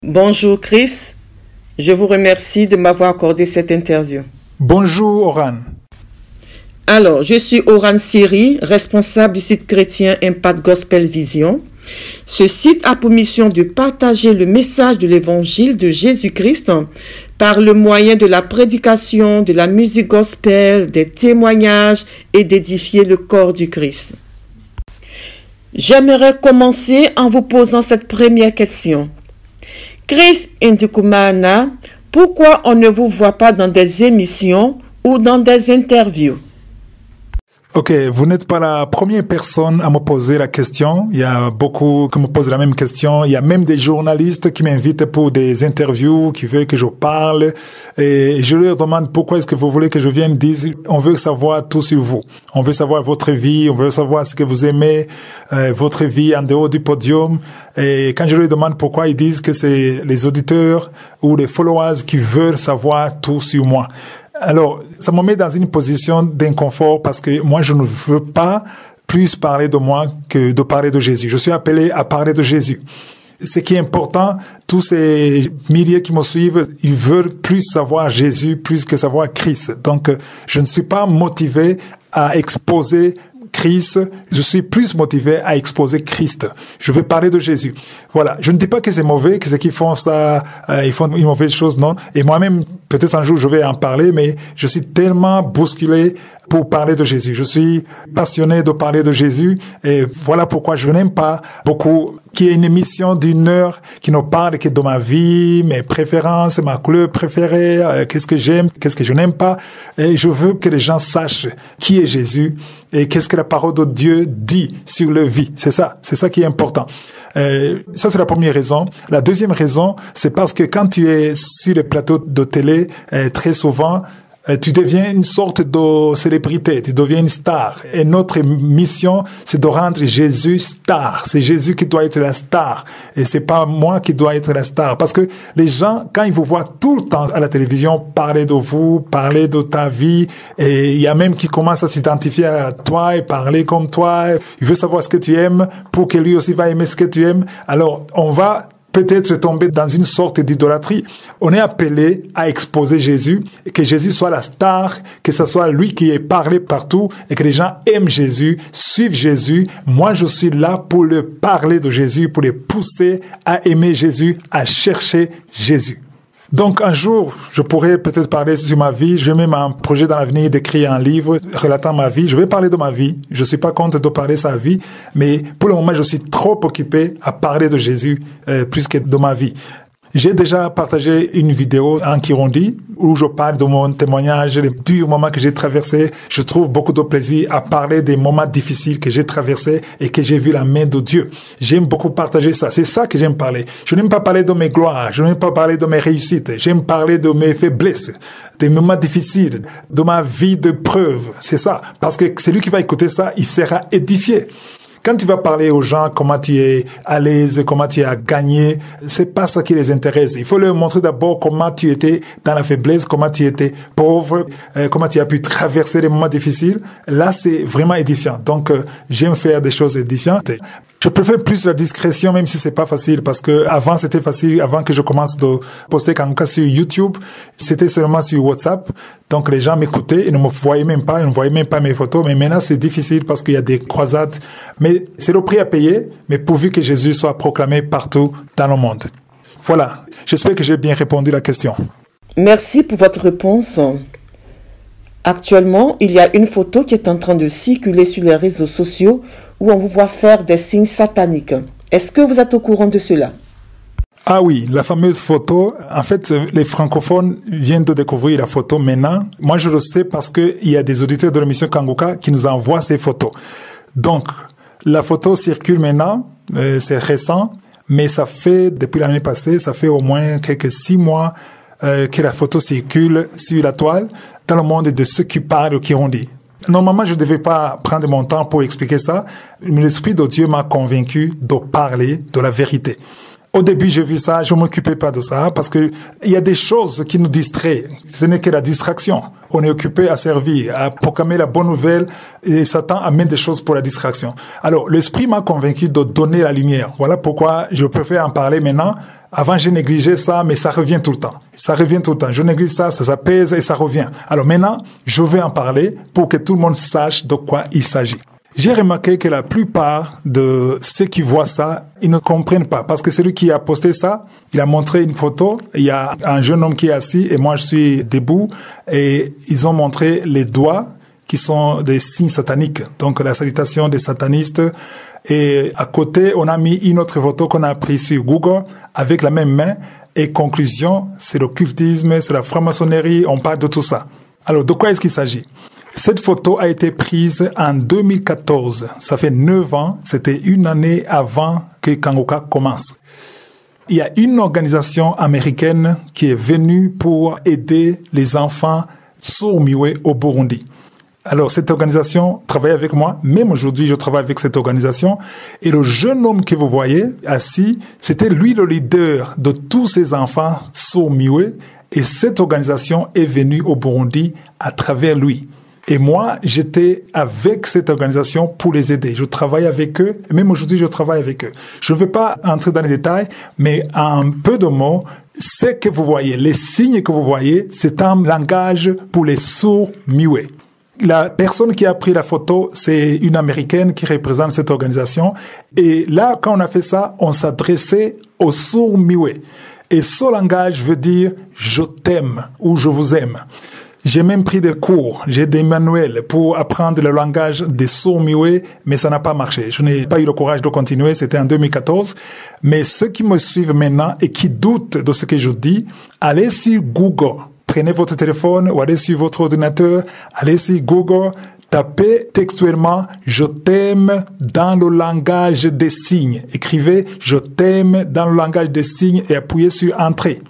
Bonjour Chris, je vous remercie de m'avoir accordé cette interview. Bonjour Oran. Alors, je suis Oran Siri, responsable du site chrétien Impact Gospel Vision. Ce site a pour mission de partager le message de l'évangile de Jésus-Christ par le moyen de la prédication, de la musique gospel, des témoignages et d'édifier le corps du Christ. J'aimerais commencer en vous posant cette première question. Chris Ndikumana, pourquoi on ne vous voit pas dans des émissions ou dans des interviews? Ok, vous n'êtes pas la première personne à me poser la question. Il y a beaucoup qui me posent la même question. Il y a même des journalistes qui m'invitent pour des interviews, qui veulent que je parle. Et je leur demande pourquoi est-ce que vous voulez que je vienne. Ils disent, on veut savoir tout sur vous. On veut savoir votre vie. On veut savoir ce que vous aimez, votre vie en dehors du podium. Et quand je leur demande pourquoi, ils disent que c'est les auditeurs ou les followers qui veulent savoir tout sur moi. Alors, ça me met dans une position d'inconfort parce que moi, je ne veux pas plus parler de moi que de parler de Jésus. Je suis appelé à parler de Jésus. Ce qui est important, tous ces milliers qui me suivent, ils veulent plus savoir Jésus, plus que savoir Christ. Donc, je ne suis pas motivé à exposer Christ, je suis plus motivé à exposer Christ. Je veux parler de Jésus. Voilà. Je ne dis pas que c'est mauvais, que ceux qui font ça, ils font une mauvaise chose, non. Et moi-même, peut-être un jour, je vais en parler, mais je suis tellement bousculé pour parler de Jésus. Je suis passionné de parler de Jésus et voilà pourquoi je n'aime pas beaucoup qu'il y ait une émission d'une heure qui ne parle que de ma vie, mes préférences, ma couleur préférée, qu'est-ce que j'aime, qu'est-ce que je n'aime pas. Et je veux que les gens sachent qui est Jésus et qu'est-ce que la parole de Dieu dit sur leur vie. C'est ça qui est important. Ça, c'est la première raison. La deuxième raison, c'est parce que quand tu es sur les plateaux de télé, très souvent, tu deviens une sorte de célébrité, tu deviens une star. Et notre mission, c'est de rendre Jésus star. C'est Jésus qui doit être la star. Et c'est pas moi qui dois être la star. Parce que les gens, quand ils vous voient tout le temps à la télévision parler de vous, parler de ta vie, et il y a même qui commence à s'identifier à toi et parler comme toi, il veut savoir ce que tu aimes pour que lui aussi va aimer ce que tu aimes. Alors, on va peut-être tomber dans une sorte d'idolâtrie. On est appelé à exposer Jésus, et que Jésus soit la star, que ce soit lui qui est parlé partout, et que les gens aiment Jésus, suivent Jésus. Moi, je suis là pour leur parler de Jésus, pour les pousser à aimer Jésus, à chercher Jésus. Donc, un jour, je pourrais peut-être parler sur ma vie. J'ai même un projet dans l'avenir d'écrire un livre relatant ma vie. Je vais parler de ma vie. Je suis pas contre de parler de sa vie, mais pour le moment, je suis trop occupé à parler de Jésus plus que de ma vie. J'ai déjà partagé une vidéo en Kirundi où je parle de mon témoignage, les durs moments que j'ai traversés. Je trouve beaucoup de plaisir à parler des moments difficiles que j'ai traversés et que j'ai vu la main de Dieu. J'aime beaucoup partager ça. C'est ça que j'aime parler. Je n'aime pas parler de mes gloires. Je n'aime pas parler de mes réussites. J'aime parler de mes faiblesses, des moments difficiles, de ma vie de preuve. C'est ça. Parce que celui qui va écouter ça, il sera édifié. Quand tu vas parler aux gens comment tu es à l'aise, comment tu as gagné, c'est pas ça qui les intéresse. Il faut leur montrer d'abord comment tu étais dans la faiblesse, comment tu étais pauvre, comment tu as pu traverser les moments difficiles. Là, c'est vraiment édifiant. Donc, j'aime faire des choses édifiantes. Je préfère plus la discrétion, même si c'est pas facile, parce que avant c'était facile, avant que je commence de poster Kanguka sur YouTube, c'était seulement sur WhatsApp. Donc les gens m'écoutaient, ils ne me voyaient même pas, ils ne voyaient même pas mes photos. Mais maintenant c'est difficile parce qu'il y a des croisades. Mais c'est le prix à payer, mais pourvu que Jésus soit proclamé partout dans le monde. Voilà. J'espère que j'ai bien répondu à la question. Merci pour votre réponse. Actuellement, il y a une photo qui est en train de circuler sur les réseaux sociaux où on vous voit faire des signes sataniques. Est-ce que vous êtes au courant de cela? Ah oui, la fameuse photo. En fait, les francophones viennent de découvrir la photo maintenant. Moi, je le sais parce qu'il y a des auditeurs de l'émission Kanguka qui nous envoient ces photos. Donc, la photo circule maintenant. C'est récent, mais ça fait, depuis l'année passée, ça fait au moins quelques 6 mois que la photo circule sur la toile dans le monde de ceux qui parlent au Kirundi. Normalement, je ne devais pas prendre mon temps pour expliquer ça, mais l'Esprit de Dieu m'a convaincu de parler de la vérité. Au début, j'ai vu ça, je ne m'occupais pas de ça, parce que il y a des choses qui nous distraient. Ce n'est que la distraction. On est occupé à servir, à proclamer la bonne nouvelle, et Satan amène des choses pour la distraction. Alors, l'Esprit m'a convaincu de donner la lumière. Voilà pourquoi je préfère en parler maintenant, Avant, je négligeais ça, mais ça revient tout le temps. Ça revient tout le temps. Je néglige ça, ça pèse et ça revient. Alors maintenant, je vais en parler pour que tout le monde sache de quoi il s'agit. J'ai remarqué que la plupart de ceux qui voient ça, ils ne comprennent pas. Parce que celui qui a posté ça, il a montré une photo. Il y a un jeune homme qui est assis et moi je suis debout. Et ils ont montré les doigts qui sont des signes sataniques. Donc la salutation des satanistes. Et à côté, on a mis une autre photo qu'on a prise sur Google avec la même main. Et conclusion, c'est l'occultisme, c'est la franc-maçonnerie, on parle de tout ça. Alors, de quoi est-ce qu'il s'agit? Cette photo a été prise en 2014. Ça fait 9 ans. C'était une année avant que Kangoka commence. Il y a une organisation américaine qui est venue pour aider les enfants sourds-muets au Burundi. Alors, cette organisation travaille avec moi. Même aujourd'hui, je travaille avec cette organisation. Et le jeune homme que vous voyez assis, c'était lui le leader de tous ces enfants sourds-muets. Et cette organisation est venue au Burundi à travers lui. Et moi, j'étais avec cette organisation pour les aider. Je travaille avec eux. Même aujourd'hui, je travaille avec eux. Je ne vais pas entrer dans les détails, mais en peu de mots, ce que vous voyez, les signes que vous voyez, c'est un langage pour les sourds-muets. La personne qui a pris la photo, c'est une Américaine qui représente cette organisation. Et là, quand on a fait ça, on s'adressait aux sourds-muets. Et ce langage veut dire « je t'aime » ou « je vous aime ». J'ai même pris des cours, j'ai des manuels pour apprendre le langage des sourds-muets, mais ça n'a pas marché. Je n'ai pas eu le courage de continuer, c'était en 2014. Mais ceux qui me suivent maintenant et qui doutent de ce que je dis, allez sur Google. Prenez votre téléphone ou allez sur votre ordinateur, allez sur Google, tapez textuellement « je t'aime » dans le langage des signes. Écrivez « je t'aime » dans le langage des signes et appuyez sur « Entrée ».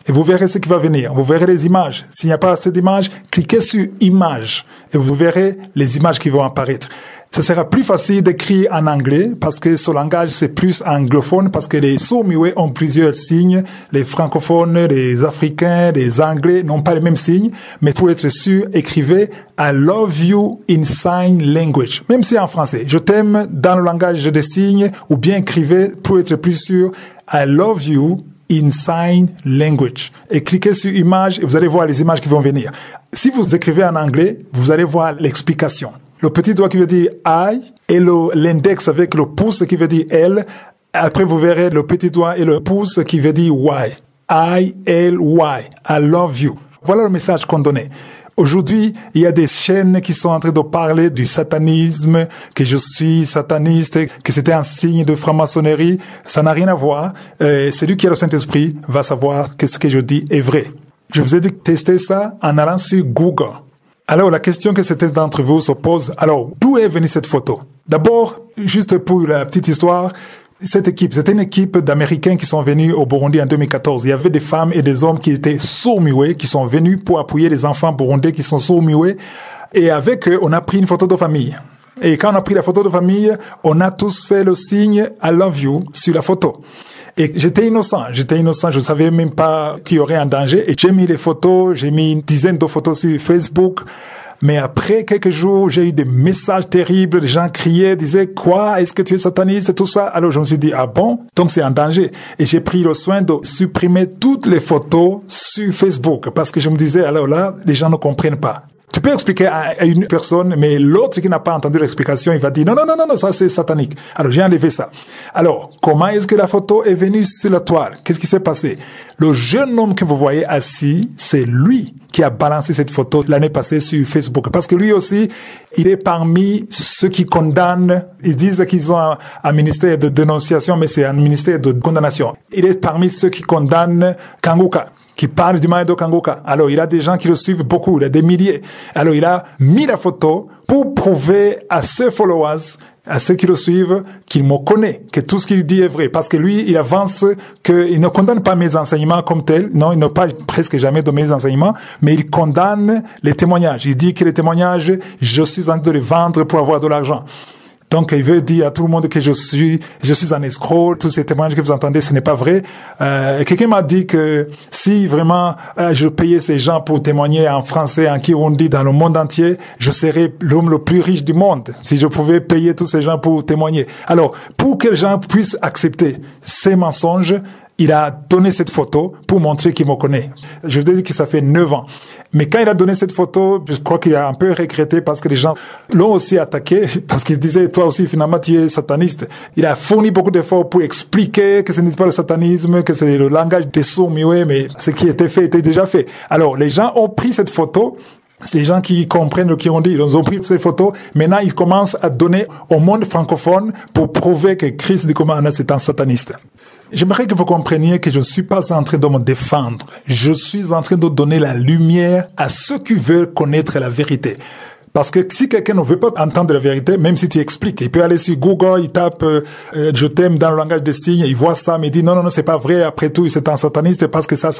Et vous verrez ce qui va venir. Vous verrez les images. S'il n'y a pas assez d'images, cliquez sur « Images » et vous verrez les images qui vont apparaître. Ce sera plus facile d'écrire en anglais parce que ce langage, c'est plus anglophone parce que les sourds-muets ont plusieurs signes. Les francophones, les africains, les anglais n'ont pas les mêmes signes. Mais pour être sûr, écrivez « I love you in sign language ». Même si en français. Je t'aime dans le langage des signes ou bien écrivez pour être plus sûr « I love you in sign language ». Et cliquez sur image et vous allez voir les images qui vont venir. Si vous écrivez en anglais, vous allez voir l'explication. Le petit doigt qui veut dire I et l'index avec le pouce qui veut dire L. Après, vous verrez le petit doigt et le pouce qui veut dire Y. I-L-Y. I love you. Voilà le message qu'on donnait. Aujourd'hui, il y a des chaînes qui sont en train de parler du satanisme, que je suis sataniste, que c'était un signe de franc-maçonnerie. Ça n'a rien à voir. Celui qui a le Saint-Esprit va savoir que ce que je dis est vrai. Je vous ai dit de tester ça en allant sur Google. Alors, la question que certains d'entre vous se posent, alors, d'où est venue cette photo? D'abord, juste pour la petite histoire, cette équipe, c'était une équipe d'Américains qui sont venus au Burundi en 2014. Il y avait des femmes et des hommes qui étaient sourds-muets, qui sont venus pour appuyer les enfants burundais qui sont sourds-muets. Et avec eux, on a pris une photo de famille. Et quand on a pris la photo de famille, on a tous fait le signe « I love you » sur la photo. Et j'étais innocent, je ne savais même pas qu'il y aurait un danger. Et j'ai mis les photos, j'ai mis une dizaine de photos sur Facebook. Mais après quelques jours, j'ai eu des messages terribles, les gens criaient, disaient « Quoi? Est-ce que tu es sataniste ?» et tout ça. Alors je me suis dit « Ah bon? Donc c'est un danger. » Et j'ai pris le soin de supprimer toutes les photos sur Facebook parce que je me disais « Alors là, les gens ne comprennent pas. » Tu peux expliquer à une personne, mais l'autre qui n'a pas entendu l'explication, il va dire non, ça c'est satanique. Alors j'ai enlevé ça. Alors, comment est-ce que la photo est venue sur la toile? Qu'est-ce qui s'est passé? Le jeune homme que vous voyez assis, c'est lui qui a balancé cette photo l'année passée sur Facebook. Parce que lui aussi, il est parmi ceux qui condamnent. Ils disent qu'ils ont un ministère de dénonciation, mais c'est un ministère de condamnation. Il est parmi ceux qui condamnent Kangoka, qui parle du mal de Kangoka. Alors, il a des gens qui le suivent beaucoup, il a des milliers. Alors, il a mis la photo pour prouver à ses followers, à ceux qui le suivent, qu'il me connaît, que tout ce qu'il dit est vrai. Parce que lui, il avance qu'il ne condamne pas mes enseignements comme tels. Non, il ne parle presque jamais de mes enseignements, mais il condamne les témoignages. Il dit que les témoignages, je suis en train de les vendre pour avoir de l'argent. Donc, il veut dire à tout le monde que je suis un escroc. Tous ces témoignages que vous entendez, ce n'est pas vrai. Quelqu'un m'a dit que si vraiment je payais ces gens pour témoigner en français, en kirundi, dans le monde entier, je serais l'homme le plus riche du monde. Si je pouvais payer tous ces gens pour témoigner. Alors, pour que les gens puissent accepter ces mensonges, il a donné cette photo pour montrer qu'il me connaît. Je veux dire que ça fait 9 ans. Mais quand il a donné cette photo, je crois qu'il a un peu regretté parce que les gens l'ont aussi attaqué parce qu'il disait, toi aussi, finalement, tu es sataniste. Il a fourni beaucoup d'efforts pour expliquer que ce n'est pas le satanisme, que c'est le langage des sourds-muets, mais ce qui était fait était déjà fait. Alors, les gens ont pris cette photo. C'est les gens qui comprennent ce qu'ils ont dit. Ils ont pris ces photos. Maintenant, ils commencent à donner au monde francophone pour prouver que Chris Ndikumana, c'est un sataniste. J'aimerais que vous compreniez que je ne suis pas en train de me défendre. Je suis en train de donner la lumière à ceux qui veulent connaître la vérité. Parce que si quelqu'un ne veut pas entendre la vérité, même si tu expliques, il peut aller sur Google, il tape je t'aime dans le langage des signes, il voit ça, mais il dit non, c'est pas vrai, après tout, c'est un sataniste parce que ça.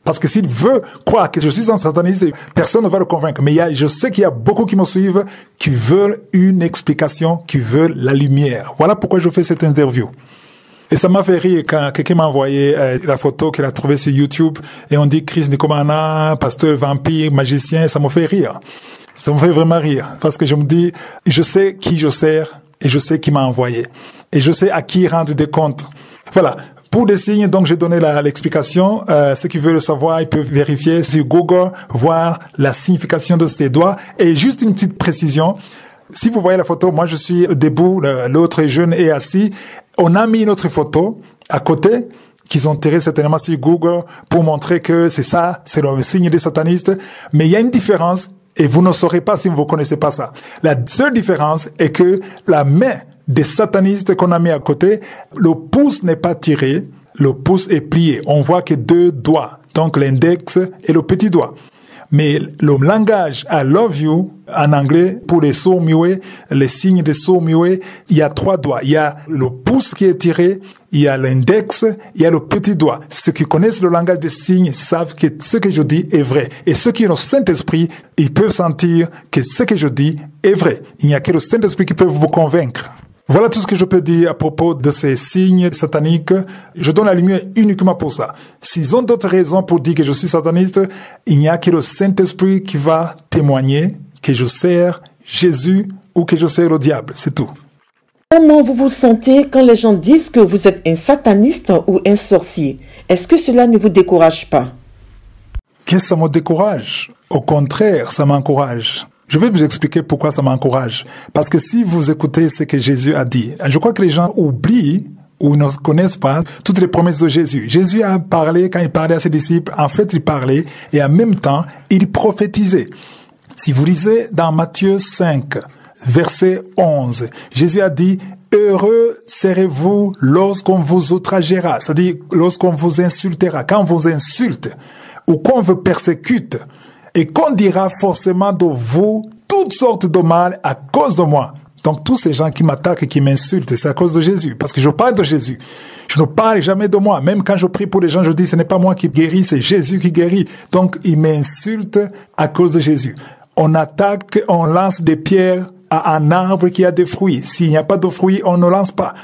Parce que s'il veut croire que je suis un sataniste, personne ne va le convaincre. Mais je sais qu'il y a beaucoup qui me suivent, qui veulent une explication, qui veulent la lumière. Voilà pourquoi je fais cette interview. Et ça m'a fait rire quand quelqu'un m'a envoyé la photo qu'il a trouvée sur YouTube et on dit Chris Ndikumana, pasteur, vampire, magicien, ça me fait rire. Ça me fait vraiment rire parce que je me dis, je sais qui je sers et je sais qui m'a envoyé. Et je sais à qui rendre des comptes. Voilà. Pour des signes, donc j'ai donné l'explication. Ceux qui veulent le savoir, ils peuvent vérifier sur Google, voir la signification de ces doigts. Et juste une petite précision. Si vous voyez la photo, moi je suis debout, l'autre jeune est assis. On a mis une autre photo à côté qu'ils ont tiré certainement sur Google pour montrer que c'est ça, c'est le signe des satanistes. Mais il y a une différence et vous ne saurez pas si vous ne connaissez pas ça. La seule différence est que la main des satanistes qu'on a mis à côté, le pouce n'est pas tiré, le pouce est plié. On voit que 2 doigts, donc l'index et le petit doigt. Mais le langage I love you en anglais pour les sourds-muets, les signes des sourds-muets, il y a 3 doigts. Il y a le pouce qui est tiré, il y a l'index, il y a le petit doigt. Ceux qui connaissent le langage des signes savent que ce que je dis est vrai. Et ceux qui ont le Saint-Esprit, ils peuvent sentir que ce que je dis est vrai. Il n'y a que le Saint-Esprit qui peut vous convaincre. Voilà tout ce que je peux dire à propos de ces signes sataniques. Je donne la lumière uniquement pour ça. S'ils ont d'autres raisons pour dire que je suis sataniste, il n'y a que le Saint-Esprit qui va témoigner que je sers Jésus ou que je sers le diable. C'est tout. Comment vous vous sentez quand les gens disent que vous êtes un sataniste ou un sorcier? Est-ce que cela ne vous décourage pas? Qu'est-ce que ça me décourage? Au contraire, ça m'encourage. Je vais vous expliquer pourquoi ça m'encourage. Parce que si vous écoutez ce que Jésus a dit, je crois que les gens oublient ou ne connaissent pas toutes les promesses de Jésus. Jésus a parlé, quand il parlait à ses disciples, en fait il parlait et en même temps il prophétisait. Si vous lisez dans Matthieu 5, verset 11, Jésus a dit « Heureux serez-vous lorsqu'on vous outragera », c'est-à-dire lorsqu'on vous insultera, quand on vous insulte ou qu'on vous persécute, et qu'on dira forcément de vous toutes sortes de mal à cause de moi. Donc tous ces gens qui m'attaquent et qui m'insultent, c'est à cause de Jésus. Parce que je parle de Jésus. Je ne parle jamais de moi. Même quand je prie pour les gens, je dis ce n'est pas moi qui guéris, c'est Jésus qui guérit. Donc ils m'insultent à cause de Jésus. On attaque, on lance des pierres à un arbre qui a des fruits. S'il n'y a pas de fruits, on ne lance pas.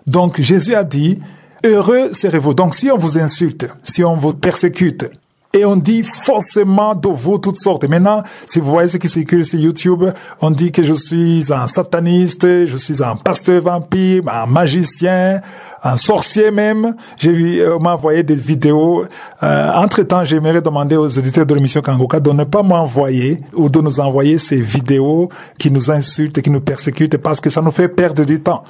Donc Jésus a dit, heureux serez-vous. Donc si on vous insulte, si on vous persécute, et on dit forcément de vous toutes sortes. Et maintenant, si vous voyez ce qui circule sur YouTube, on dit que je suis un sataniste, je suis un pasteur vampire, un magicien, un sorcier même. J'ai vu, on m'a envoyé des vidéos. Entre-temps, j'aimerais demander aux éditeurs de l'émission Kangoka de ne pas m'envoyer ou de nous envoyer ces vidéos qui nous insultent et qui nous persécutent parce que ça nous fait perdre du temps.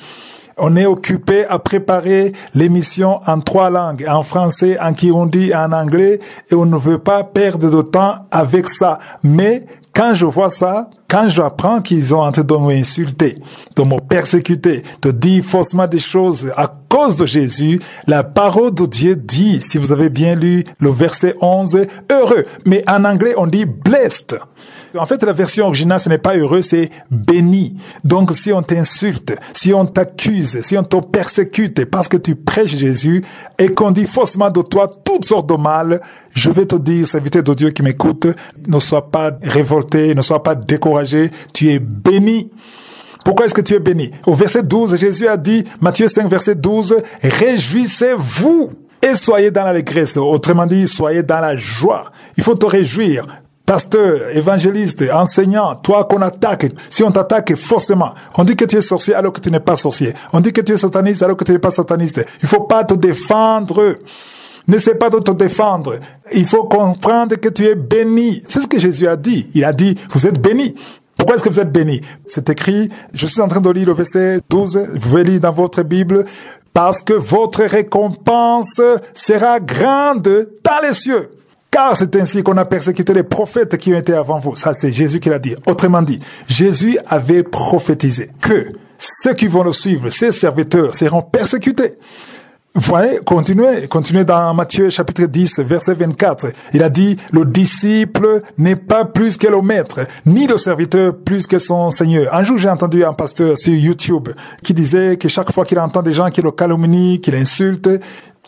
On est occupé à préparer l'émission en 3 langues, en français, en kirundi et en anglais, et on ne veut pas perdre de temps avec ça. Mais quand je vois ça, quand j'apprends qu'ils sont en train de m'insulter, de me persécuter, de dire faussement des choses à cause de Jésus, la parole de Dieu dit, si vous avez bien lu le verset 11, heureux. Mais en anglais, on dit blessed. En fait, la version originale, ce n'est pas heureux, c'est béni. Donc, si on t'insulte, si on t'accuse, si on te persécute parce que tu prêches Jésus et qu'on dit faussement de toi toutes sortes de mal, je vais te dire, serviteur de Dieu qui m'écoute, ne sois pas révolté, ne sois pas découragé, tu es béni. Pourquoi est-ce que tu es béni? Au verset 12, Jésus a dit, Matthieu 5, verset 12, « Réjouissez-vous et soyez dans l'allégresse. » Autrement dit, soyez dans la joie. Il faut te réjouir. pasteur, évangéliste, enseignant, toi qu'on attaque, si on t'attaque forcément, on dit que tu es sorcier alors que tu n'es pas sorcier. On dit que tu es sataniste alors que tu n'es pas sataniste. Il faut pas te défendre. N'essaie pas de te défendre. Il faut comprendre que tu es béni. C'est ce que Jésus a dit. Il a dit, vous êtes bénis. Pourquoi est-ce que vous êtes bénis? C'est écrit, je suis en train de lire le verset 12, vous pouvez lire dans votre Bible, parce que votre récompense sera grande dans les cieux. Car c'est ainsi qu'on a persécuté les prophètes qui ont été avant vous. Ça, c'est Jésus qui l'a dit. Autrement dit, Jésus avait prophétisé que ceux qui vont le suivre, ses serviteurs, seront persécutés. Vous voyez, continuez dans Matthieu chapitre 10, verset 24. Il a dit, le disciple n'est pas plus que le maître, ni le serviteur plus que son Seigneur. Un jour, j'ai entendu un pasteur sur YouTube qui disait que chaque fois qu'il entend des gens qui le calomnient, qui l'insultent,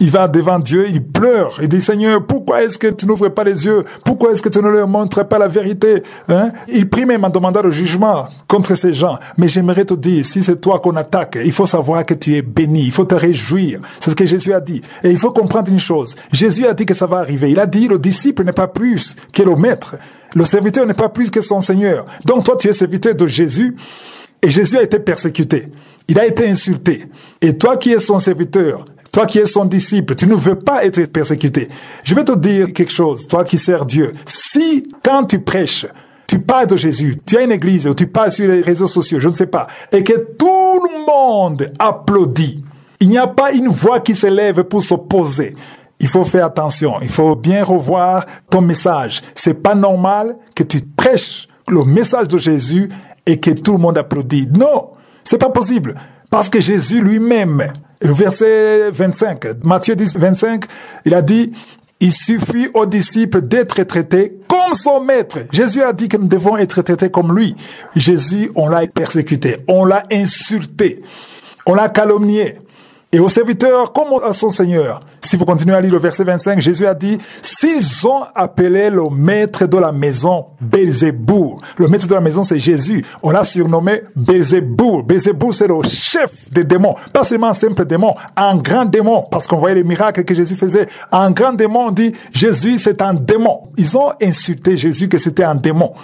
il va devant Dieu, il pleure. Il dit, Seigneur, pourquoi est-ce que tu n'ouvres pas les yeux? Pourquoi est-ce que tu ne leur montres pas la vérité? Il prie même en demandant le jugement contre ces gens. Mais j'aimerais te dire, si c'est toi qu'on attaque, il faut savoir que tu es béni. Il faut te réjouir. C'est ce que Jésus a dit. Et il faut comprendre une chose. Jésus a dit que ça va arriver. Il a dit, le disciple n'est pas plus que le maître. Le serviteur n'est pas plus que son Seigneur. Donc toi, tu es serviteur de Jésus. Et Jésus a été persécuté. Il a été insulté. Et toi qui es son serviteur, toi qui es son disciple, tu ne veux pas être persécuté. Je vais te dire quelque chose, toi qui sers Dieu. Si, quand tu prêches, tu parles de Jésus, tu as une église ou tu parles sur les réseaux sociaux, je ne sais pas, et que tout le monde applaudit, il n'y a pas une voix qui s'élève pour s'opposer. Il faut faire attention, il faut bien revoir ton message. C'est pas normal que tu prêches le message de Jésus et que tout le monde applaudit. Non, c'est pas possible. Parce que Jésus lui-même, verset 25, Matthieu 10, 25, il a dit, il suffit aux disciples d'être traités comme son maître. Jésus a dit que nous devons être traités comme lui. Jésus, on l'a persécuté, on l'a insulté, on l'a calomnié. Et aux serviteurs, comme à son Seigneur. Si vous continuez à lire le verset 25, Jésus a dit, s'ils ont appelé le maître de la maison Belzéboul. Le maître de la maison, c'est Jésus. On l'a surnommé Belzéboul. Belzéboul, c'est le chef des démons. Pas seulement un simple démon, un grand démon. Parce qu'on voyait les miracles que Jésus faisait. Un grand démon, on dit, Jésus, c'est un démon. Ils ont insulté Jésus que c'était un démon.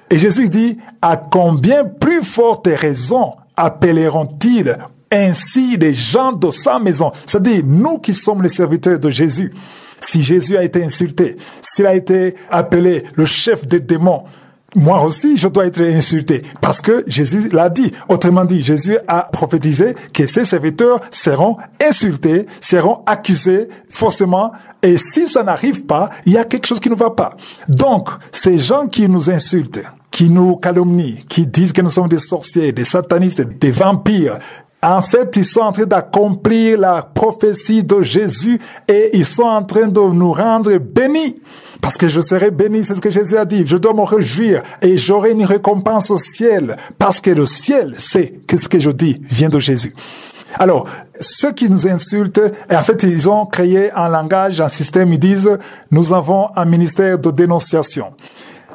Et Jésus dit, à combien plus forte raison appelleront-ils ainsi les gens de sa maison, c'est-à-dire nous qui sommes les serviteurs de Jésus. Si Jésus a été insulté, s'il a été appelé le chef des démons, moi aussi je dois être insulté parce que Jésus l'a dit. Autrement dit, Jésus a prophétisé que ses serviteurs seront insultés, seront accusés faussement, et si ça n'arrive pas, il y a quelque chose qui ne va pas. Donc, ces gens qui nous insultent, qui nous calomnient, qui disent que nous sommes des sorciers, des satanistes, des vampires, en fait, ils sont en train d'accomplir la prophétie de Jésus et ils sont en train de nous rendre bénis. Parce que je serai béni, c'est ce que Jésus a dit. Je dois me réjouir et j'aurai une récompense au ciel. Parce que le ciel sait que ce que je dis vient de Jésus. Alors, ceux qui nous insultent, en fait, ils ont créé un langage, un système, ils disent, nous avons un ministère de dénonciation.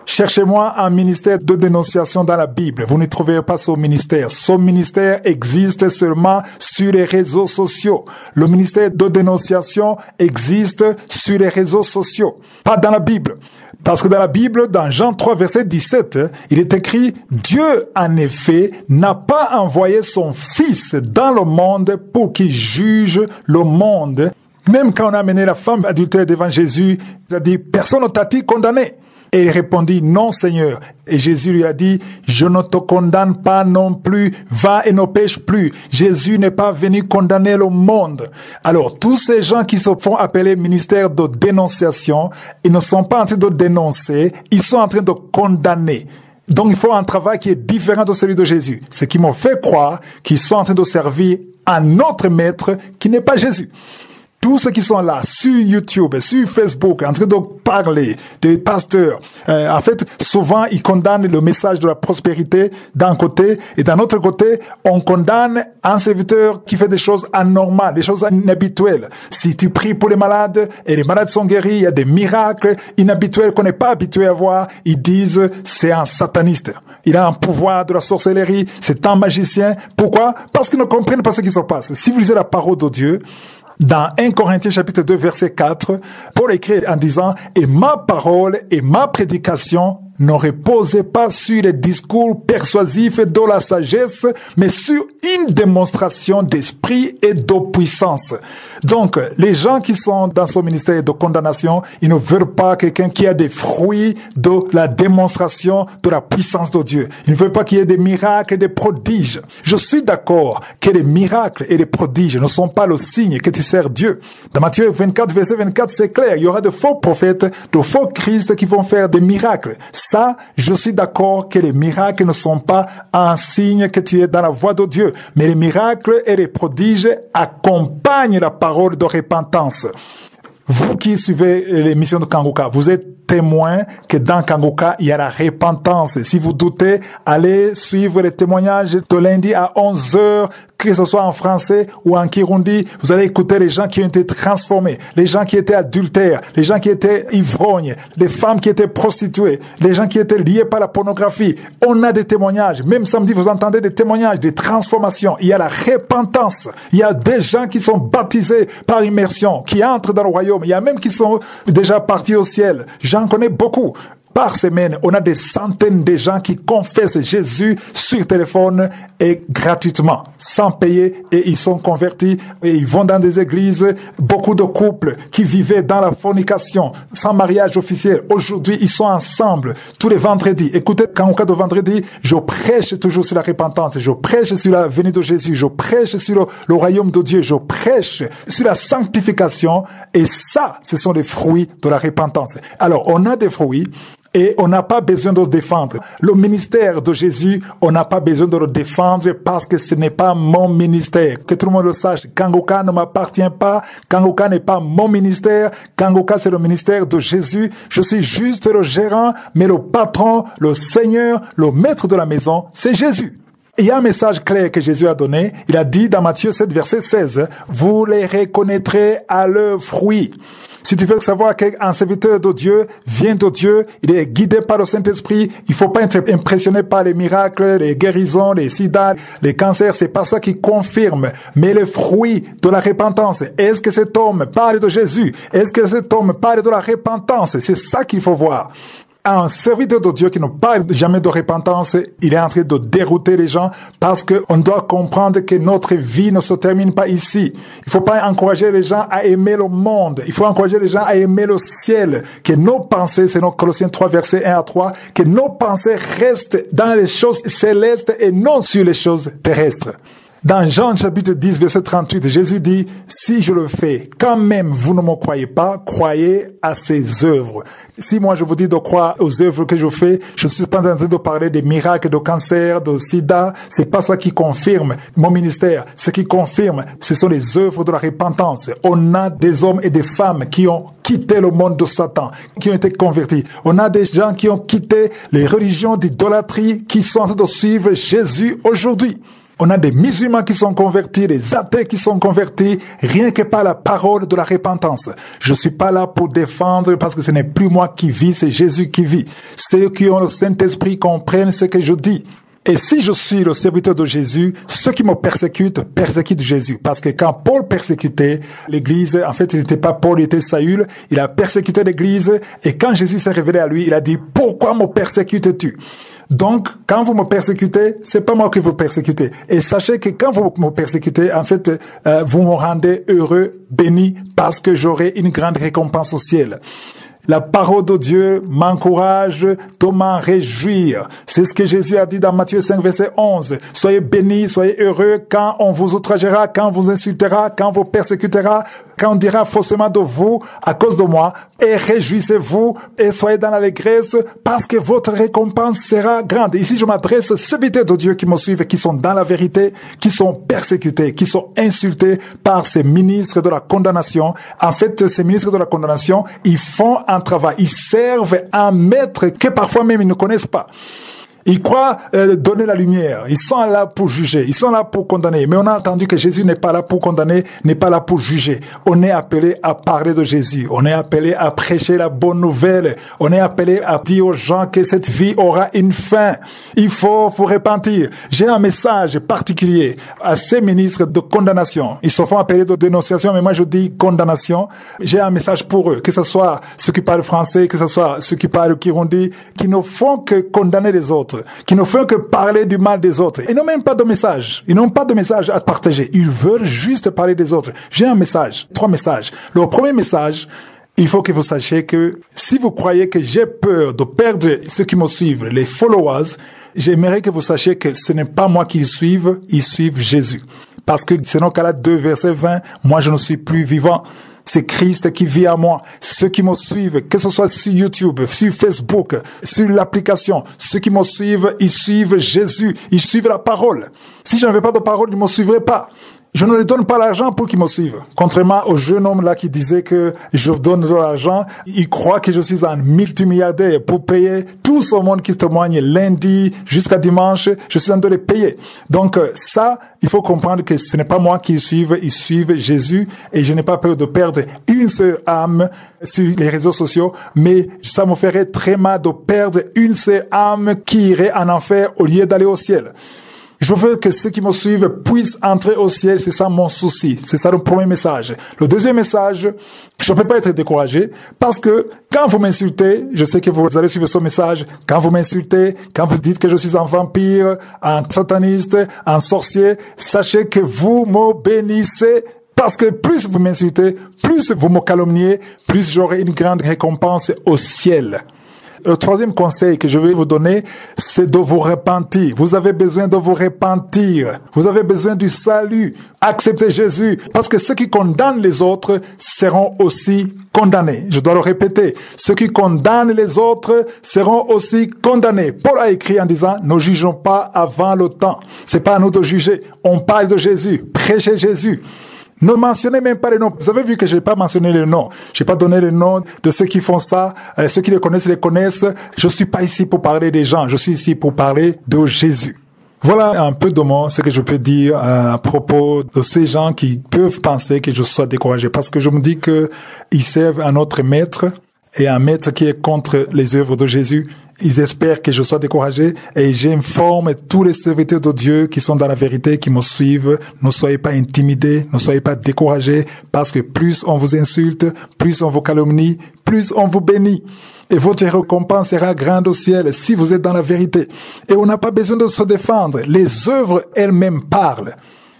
Cherchez-moi un ministère de dénonciation dans la Bible. Vous ne trouverez pas ce ministère. Ce ministère existe seulement sur les réseaux sociaux. Le ministère de dénonciation existe sur les réseaux sociaux, pas dans la Bible. Parce que dans la Bible, dans Jean 3, verset 17, il est écrit, Dieu, en effet, n'a pas envoyé son Fils dans le monde pour qu'il juge le monde. Même quand on a amené la femme adultère devant Jésus, il a dit, personne ne t'a-t-il condamné? Et il répondit, non Seigneur. Et Jésus lui a dit, je ne te condamne pas non plus, va et ne pêche plus. Jésus n'est pas venu condamner le monde. Alors, tous ces gens qui se font appeler ministère de dénonciation, ils ne sont pas en train de dénoncer, ils sont en train de condamner. Donc, il faut un travail qui est différent de celui de Jésus. Ce qui m'a fait croire qu'ils sont en train de servir un autre maître qui n'est pas Jésus. Tous ceux qui sont là, sur YouTube, sur Facebook, en train de parler des pasteurs, en fait, souvent, ils condamnent le message de la prospérité d'un côté, et d'un autre côté, on condamne un serviteur qui fait des choses anormales, des choses inhabituelles. Si tu pries pour les malades, et les malades sont guéris, il y a des miracles inhabituels qu'on n'est pas habitué à voir, ils disent, c'est un sataniste. Il a un pouvoir de la sorcellerie, c'est un magicien. Pourquoi? Parce qu'ils ne comprennent pas ce qui se passe. Si vous lisez la parole de Dieu, Dans 1 Corinthiens chapitre 2 verset 4, Paul écrit en disant « Et ma parole et ma prédication ne reposaient pas sur les discours persuasifs de la sagesse, mais sur une démonstration d'esprit et de puissance. » Donc, les gens qui sont dans ce ministère de condamnation, ils ne veulent pas quelqu'un qui a des fruits de la démonstration de la puissance de Dieu. Ils ne veulent pas qu'il y ait des miracles et des prodiges. Je suis d'accord que les miracles et les prodiges ne sont pas le signe que tu sers Dieu. Dans Matthieu 24, verset 24, c'est clair. Il y aura de faux prophètes, de faux Christ qui vont faire des miracles. Ça, je suis d'accord que les miracles ne sont pas un signe que tu es dans la voie de Dieu. Mais les miracles et les prodiges accompagnent la parole de repentance. Vous qui suivez l'émission de Kanguka, vous êtes témoin que dans Kanguka, il y a la repentance. Si vous doutez, allez suivre les témoignages de lundi à 11h, que ce soit en français ou en Kirundi. Vous allez écouter les gens qui ont été transformés, les gens qui étaient adultères, les gens qui étaient ivrognes, les femmes qui étaient prostituées, les gens qui étaient liés par la pornographie. On a des témoignages. Même samedi, vous entendez des témoignages, des transformations. Il y a la repentance. Il y a des gens qui sont baptisés par immersion, qui entrent dans le royaume. Il y a même qui sont déjà partis au ciel. J'en connais beaucoup. Par semaine, on a des centaines de gens qui confessent Jésus sur téléphone et gratuitement, sans payer, et ils sont convertis et ils vont dans des églises. Beaucoup de couples qui vivaient dans la fornication, sans mariage officiel, aujourd'hui, ils sont ensemble tous les vendredis. Écoutez, quand au cas de vendredi, je prêche toujours sur la repentance, je prêche sur la venue de Jésus, je prêche sur le royaume de Dieu, je prêche sur la sanctification, et ça, ce sont les fruits de la repentance. Alors, on a des fruits, et on n'a pas besoin de le défendre. Le ministère de Jésus, on n'a pas besoin de le défendre parce que ce n'est pas mon ministère. Que tout le monde le sache, Kanguka ne m'appartient pas. Kanguka n'est pas mon ministère. Kanguka, c'est le ministère de Jésus. Je suis juste le gérant, mais le patron, le Seigneur, le maître de la maison, c'est Jésus. Il y a un message clair que Jésus a donné. Il a dit dans Matthieu 7, verset 16, « Vous les reconnaîtrez à leurs fruits. » Si tu veux savoir qu'un serviteur de Dieu vient de Dieu, il est guidé par le Saint-Esprit, il faut pas être impressionné par les miracles, les guérisons, les sida, les cancers, c'est pas ça qui confirme. Mais les fruits de la repentance, est-ce que cet homme parle de Jésus? Est-ce que cet homme parle de la repentance? C'est ça qu'il faut voir. Un serviteur de Dieu qui ne parle jamais de repentance, il est en train de dérouter les gens parce qu'on doit comprendre que notre vie ne se termine pas ici. Il faut pas encourager les gens à aimer le monde. Il faut encourager les gens à aimer le ciel. Que nos pensées, c'est dans Colossiens 3, versets 1 à 3, que nos pensées restent dans les choses célestes et non sur les choses terrestres. Dans Jean chapitre 10, verset 38, Jésus dit, « Si je le fais, quand même vous ne me croyez pas, croyez à ses œuvres. » Si moi je vous dis de croire aux œuvres que je fais, je ne suis pas en train de parler des miracles, de cancer, de sida. C'est pas ça qui confirme mon ministère. Ce qui confirme, ce sont les œuvres de la repentance. On a des hommes et des femmes qui ont quitté le monde de Satan, qui ont été convertis. On a des gens qui ont quitté les religions d'idolâtrie, qui sont en train de suivre Jésus aujourd'hui. On a des musulmans qui sont convertis, des athées qui sont convertis, rien que par la parole de la repentance. Je suis pas là pour défendre parce que ce n'est plus moi qui vis, c'est Jésus qui vit. Ceux qui ont le Saint-Esprit comprennent ce que je dis. Et si je suis le serviteur de Jésus, ceux qui me persécutent Jésus. Parce que quand Paul persécutait l'église, en fait, il n'était pas Paul, il était Saül, il a persécuté l'église, et quand Jésus s'est révélé à lui, il a dit, « Pourquoi me persécutes-tu » Donc, quand vous me persécutez, c'est pas moi qui vous persécutez. Et sachez que quand vous me persécutez, en fait, vous me rendez heureux, béni, parce que j'aurai une grande récompense au ciel. La parole de Dieu m'encourage de m'en réjouir. C'est ce que Jésus a dit dans Matthieu 5, verset 11. Soyez bénis, soyez heureux quand on vous outragera, quand on vous insultera, quand on vous persécutera, quand on dira faussement de vous à cause de moi. Et réjouissez-vous et soyez dans l'allégresse parce que votre récompense sera grande. Ici, je m'adresse aux serviteurs de Dieu qui me suivent, qui sont dans la vérité, qui sont persécutés, qui sont insultés par ces ministres de la condamnation. En fait, ces ministres de la condamnation, ils font un travail. Ils servent un maître que parfois même ils ne connaissent pas. Ils croient donner la lumière. Ils sont là pour juger. Ils sont là pour condamner. Mais on a entendu que Jésus n'est pas là pour condamner, n'est pas là pour juger. On est appelé à parler de Jésus. On est appelé à prêcher la bonne nouvelle. On est appelé à dire aux gens que cette vie aura une fin. Il faut vous repentir. J'ai un message particulier à ces ministres de condamnation. Ils se font appeler de dénonciation, mais moi je dis condamnation. J'ai un message pour eux, que ce soit ceux qui parlent français, que ce soit ceux qui parlent kirundi, qui ne font que condamner les autres, qui ne font que parler du mal des autres. Ils n'ont même pas de message. Ils n'ont pas de message à partager. Ils veulent juste parler des autres. J'ai un message, 3 messages. Le premier message, il faut que vous sachiez que si vous croyez que j'ai peur de perdre ceux qui me suivent, les followers, j'aimerais que vous sachiez que ce n'est pas moi qu'ils suivent, ils suivent Jésus. Parce que selon Galates 2, verset 20, moi je ne suis plus vivant. C'est Christ qui vit à moi. Ceux qui me suivent, que ce soit sur YouTube, sur Facebook, sur l'application, ceux qui me suivent, ils suivent Jésus, ils suivent la parole. Si je n'avais pas de parole, ils ne me suivraient pas. Je ne leur donne pas l'argent pour qu'ils me suivent. Contrairement au jeune homme là qui disait que je donne de l'argent, il croit que je suis un multimilliardaire pour payer tout ce monde qui témoigne lundi jusqu'à dimanche. Je suis en train de les payer. Donc ça, il faut comprendre que ce n'est pas moi qui suivent, ils suivent Jésus et je n'ai pas peur de perdre une seule âme sur les réseaux sociaux, mais ça me ferait très mal de perdre une seule âme qui irait en enfer au lieu d'aller au ciel. Je veux que ceux qui me suivent puissent entrer au ciel, c'est ça mon souci. C'est ça le premier message. Le deuxième message, je ne peux pas être découragé parce que quand vous m'insultez, je sais que vous allez suivre ce message, quand vous m'insultez, quand vous dites que je suis un vampire, un sataniste, un sorcier, sachez que vous me bénissez. Parce que plus vous m'insultez, plus vous me calomniez, plus j'aurai une grande récompense au ciel. Le troisième conseil que je vais vous donner, c'est de vous repentir. Vous avez besoin de vous repentir. Vous avez besoin du salut. Acceptez Jésus. Parce que ceux qui condamnent les autres seront aussi condamnés. Je dois le répéter. Ceux qui condamnent les autres seront aussi condamnés. Paul a écrit en disant, ne jugeons pas avant le temps. C'est pas à nous de juger. On parle de Jésus. Prêchez Jésus. Ne mentionnez même pas les noms. Vous avez vu que je n'ai pas mentionné les noms. Je n'ai pas donné les noms de ceux qui font ça. Ceux qui les connaissent. Je suis pas ici pour parler des gens. Je suis ici pour parler de Jésus. Voilà un peu de moi, ce que je peux dire à propos de ces gens qui peuvent penser que je sois découragé. Parce que je me dis que ils servent un autre maître et un maître qui est contre les œuvres de Jésus. Ils espèrent que je sois découragé et j'informe tous les serviteurs de Dieu qui sont dans la vérité, qui me suivent. Ne soyez pas intimidés, ne soyez pas découragés parce que plus on vous insulte, plus on vous calomnie, plus on vous bénit. Et votre récompense sera grande au ciel si vous êtes dans la vérité. Et on n'a pas besoin de se défendre. Les œuvres elles-mêmes parlent.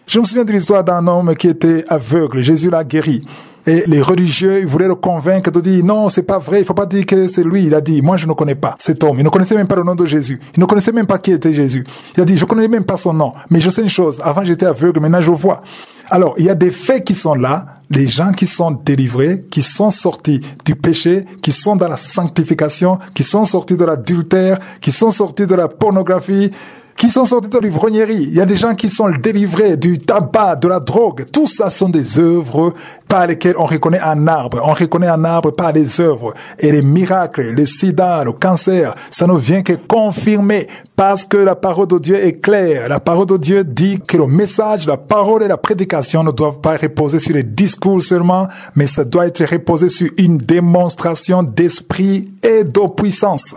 Je me souviens de l'histoire d'un homme qui était aveugle. Jésus l'a guéri. Et les religieux, ils voulaient le convaincre de dire, non, c'est pas vrai, il faut pas dire que c'est lui. Il a dit, moi je ne connais pas cet homme. Il ne connaissait même pas le nom de Jésus. Il ne connaissait même pas qui était Jésus. Il a dit, je ne connais même pas son nom. Mais je sais une chose, avant j'étais aveugle, maintenant je vois. Alors, il y a des faits qui sont là, les gens qui sont délivrés, qui sont sortis du péché, qui sont dans la sanctification, qui sont sortis de l'adultère, qui sont sortis de la pornographie, qui sont sortis de l'ivrognerie. Il y a des gens qui sont délivrés du tabac, de la drogue. Tout ça sont des œuvres par lesquelles on reconnaît un arbre. On reconnaît un arbre par les œuvres. Et les miracles, le sida, le cancer, ça ne vient que confirmer parce que la parole de Dieu est claire. La parole de Dieu dit que le message, la parole et la prédication ne doivent pas reposer sur les discours seulement, mais ça doit être reposé sur une démonstration d'esprit et de puissance.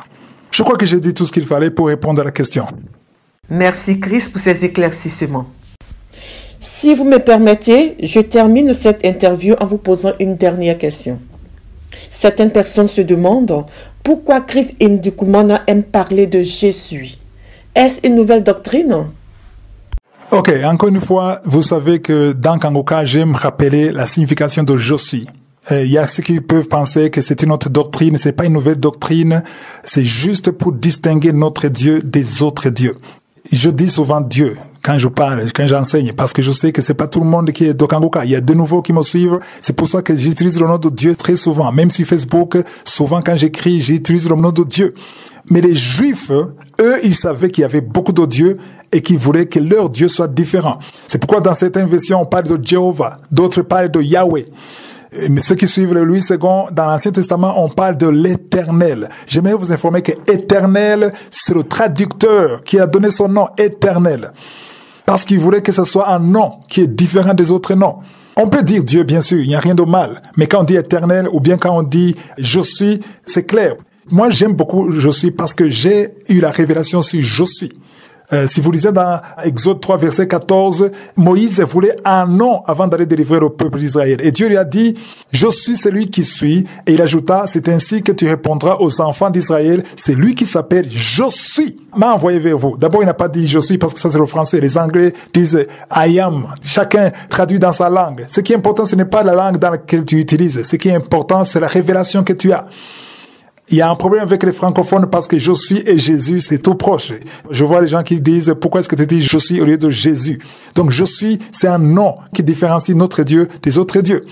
Je crois que j'ai dit tout ce qu'il fallait pour répondre à la question. Merci Chris pour ces éclaircissements. Si vous me permettez, je termine cette interview en vous posant une dernière question. Certaines personnes se demandent pourquoi Chris Ndikumana aime parler de Jésus. Est-ce une nouvelle doctrine? Ok, encore une fois, vous savez que dans Kangoka, j'aime rappeler la signification de je suis. Il y a ceux qui peuvent penser que c'est une autre doctrine, c'est pas une nouvelle doctrine, c'est juste pour distinguer notre Dieu des autres dieux. Je dis souvent Dieu quand je parle, quand j'enseigne, parce que je sais que c'est pas tout le monde qui est de Kangoka. Il y a de nouveaux qui me suivent. C'est pour ça que j'utilise le nom de Dieu très souvent. Même sur Facebook, souvent quand j'écris, j'utilise le nom de Dieu. Mais les Juifs, eux, ils savaient qu'il y avait beaucoup de dieux et qu'ils voulaient que leur Dieu soit différent. C'est pourquoi dans certaines versions, on parle de Jéhovah, d'autres parlent de Yahweh. Mais ceux qui suivent le Louis II, dans l'Ancien Testament, on parle de l'Éternel. J'aimerais vous informer que Éternel, c'est le traducteur qui a donné son nom, Éternel. Parce qu'il voulait que ce soit un nom qui est différent des autres noms. On peut dire Dieu, bien sûr, il n'y a rien de mal. Mais quand on dit Éternel ou bien quand on dit je suis, c'est clair. Moi, j'aime beaucoup je suis parce que j'ai eu la révélation sur je suis. Si vous lisez dans Exode 3, verset 14, Moïse voulait un nom avant d'aller délivrer le peuple d'Israël. Et Dieu lui a dit, je suis celui qui suis. Et il ajouta, c'est ainsi que tu répondras aux enfants d'Israël. C'est lui qui s'appelle je suis. M'a envoyé vers vous. D'abord, il n'a pas dit je suis parce que ça c'est le français. Les Anglais disent I am. Chacun traduit dans sa langue. Ce qui est important, ce n'est pas la langue dans laquelle tu utilises. Ce qui est important, c'est la révélation que tu as. Il y a un problème avec les francophones parce que je suis et Jésus, c'est tout proche. Je vois les gens qui disent, pourquoi est-ce que tu dis je suis au lieu de Jésus? Donc je suis, c'est un nom qui différencie notre Dieu des autres dieux.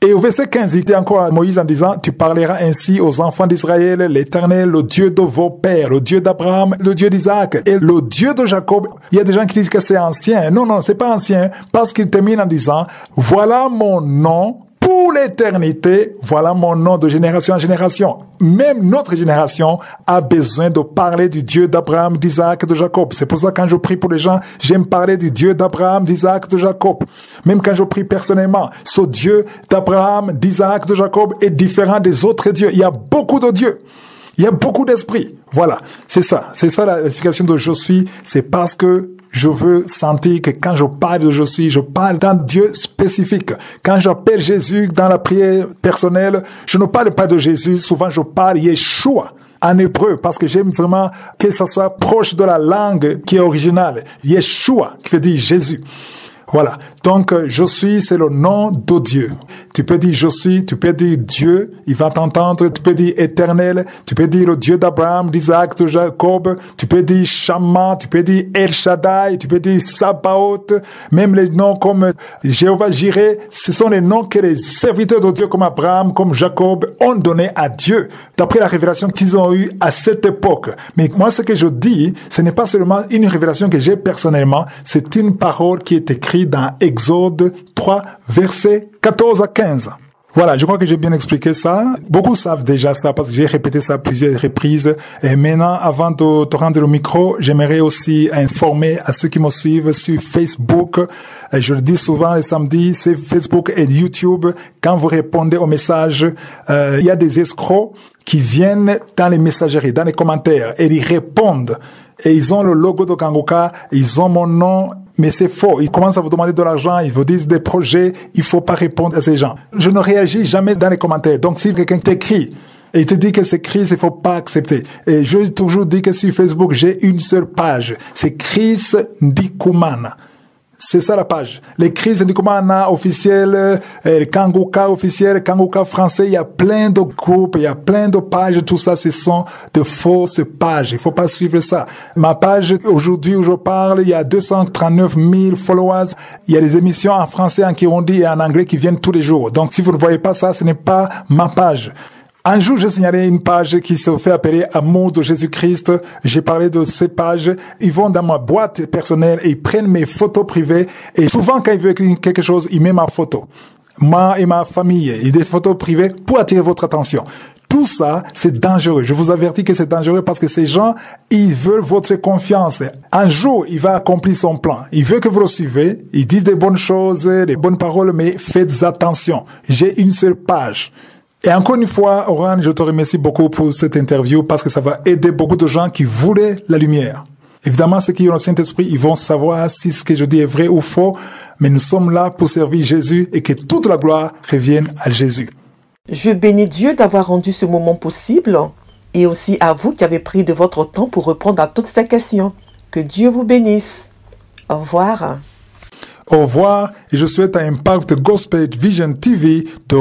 Et au verset 15, il dit encore à Moïse en disant, tu parleras ainsi aux enfants d'Israël, l'Éternel, le Dieu de vos pères, le Dieu d'Abraham, le Dieu d'Isaac et le Dieu de Jacob. Il y a des gens qui disent que c'est ancien. Non, c'est pas ancien parce qu'il termine en disant, voilà mon nom pour l'éternité, voilà mon nom de génération en génération. Même notre génération a besoin de parler du Dieu d'Abraham, d'Isaac et de Jacob. C'est pour ça que quand je prie pour les gens, j'aime parler du Dieu d'Abraham, d'Isaac et de Jacob. Même quand je prie personnellement, ce Dieu d'Abraham, d'Isaac, de Jacob est différent des autres dieux. Il y a beaucoup de dieux. Il y a beaucoup d'esprits. Voilà, c'est ça. C'est ça l'explication de je suis. C'est parce que je veux sentir que quand je parle de je suis, je parle d'un Dieu spécifique. Quand j'appelle Jésus dans la prière personnelle, je ne parle pas de Jésus. Souvent, je parle Yeshua en hébreu parce que j'aime vraiment que ça soit proche de la langue qui est originale. Yeshua, qui veut dire Jésus. Voilà. Donc, je suis, c'est le nom de Dieu. Tu peux dire je suis, tu peux dire Dieu, il va t'entendre. Tu peux dire éternel, tu peux dire le Dieu d'Abraham, d'Isaac, de Jacob. Tu peux dire Shama, tu peux dire El Shaddai, tu peux dire Sabaoth. Même les noms comme Jéhovah Jireh, ce sont les noms que les serviteurs de Dieu comme Abraham, comme Jacob ont donné à Dieu, d'après la révélation qu'ils ont eue à cette époque. Mais moi, ce que je dis, ce n'est pas seulement une révélation que j'ai personnellement, c'est une parole qui est écrite dans Exode 3, versets 14 à 15. Voilà, je crois que j'ai bien expliqué ça. Beaucoup savent déjà ça parce que j'ai répété ça à plusieurs reprises. Et maintenant, avant de te rendre le micro, j'aimerais aussi informer à ceux qui me suivent sur Facebook. Je le dis souvent les samedis, c'est Facebook et YouTube. Quand vous répondez aux messages, il y a des escrocs qui viennent dans les messageries, dans les commentaires, et ils répondent. Et ils ont le logo de Kangoka, ils ont mon nom, mais c'est faux. Ils commencent à vous demander de l'argent, ils vous disent des projets, il faut pas répondre à ces gens. Je ne réagis jamais dans les commentaires. Donc si quelqu'un t'écrit et il te dit que c'est Chris, il faut pas accepter. Et je toujours dis que sur Facebook, j'ai une seule page. C'est Chris Ndikumana. C'est ça la page. Les Chris Ndikumana officiels, Kangoka officiel, Kangoka français, il y a plein de groupes, il y a plein de pages, tout ça, ce sont de fausses pages. Il faut pas suivre ça. Ma page, aujourd'hui où je parle, il y a 239 000 followers. Il y a des émissions en français, en kirundi et en anglais qui viennent tous les jours. Donc si vous ne voyez pas ça, ce n'est pas ma page. Un jour, j'ai signalé une page qui se fait appeler Amour de Jésus-Christ. J'ai parlé de cette page. Ils vont dans ma boîte personnelle et ils prennent mes photos privées. Et souvent, quand ils veulent écrire quelque chose, ils mettent ma photo. Moi et ma famille. Et des photos privées pour attirer votre attention. Tout ça, c'est dangereux. Je vous avertis que c'est dangereux parce que ces gens, ils veulent votre confiance. Un jour, il va accomplir son plan. Il veut que vous le suivez. Ils disent des bonnes choses, des bonnes paroles, mais faites attention. J'ai une seule page. Et encore une fois, Oran, je te remercie beaucoup pour cette interview parce que ça va aider beaucoup de gens qui voulaient la lumière. Évidemment, ceux qui ont le Saint-Esprit, ils vont savoir si ce que je dis est vrai ou faux, mais nous sommes là pour servir Jésus et que toute la gloire revienne à Jésus. Je bénis Dieu d'avoir rendu ce moment possible et aussi à vous qui avez pris de votre temps pour répondre à toutes ces questions. Que Dieu vous bénisse. Au revoir. Au revoir et je souhaite à Impact Gospel Vision TV de